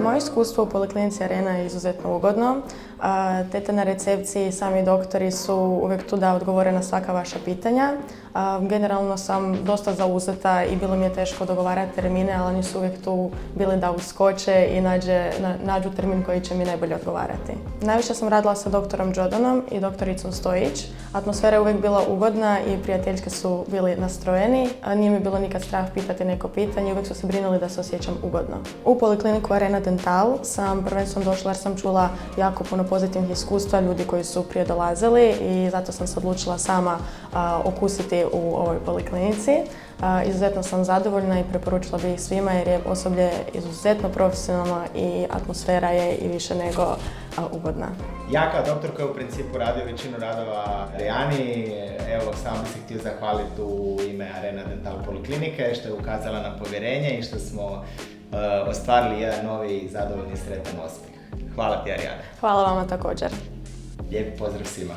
Moje iskustvo u Poliklinici Arena je izuzetno ugodno. Tete na recepciji i sami doktori su uvijek tu da odgovore na svaka vaša pitanja. Generalno sam dosta zauzeta i bilo mi je teško dogovarati termine, ali oni su uvijek tu bili da uskoče i nađu termin koji će mi najbolje odgovarati. Najviše sam radila sa doktorom Đodanom i doktoricom Stojić. Atmosfera je uvijek bila ugodna i prijateljski su bili nastrojeni. Nije mi bilo nikad strah pitati neko pitanje, uvijek su se brinuli da se osjećam ugodno. U Polikliniku Arena Dental sam prvenstveno došla jer sam čula jako puno pozitivnih iskustva ljudi koji su prije dolazili i zato sam se odlučila sama okusiti u ovoj poliklinici. Izuzetno sam zadovoljna i preporučila bih ih svima jer je osoblje izuzetno profesionalno i atmosfera je i više nego ugodna. Ja kao doktor koji je u principu radio većinu radova Arijani, evo samo bih se htio zahvaliti u ime Arena Dental Poliklinike što je ukazala na povjerenje i što smo ostvarili jedan novi zadovoljni sretan uspjeh. Hvala ti, Arijana. Hvala vama također. Lijep pozdrav svima.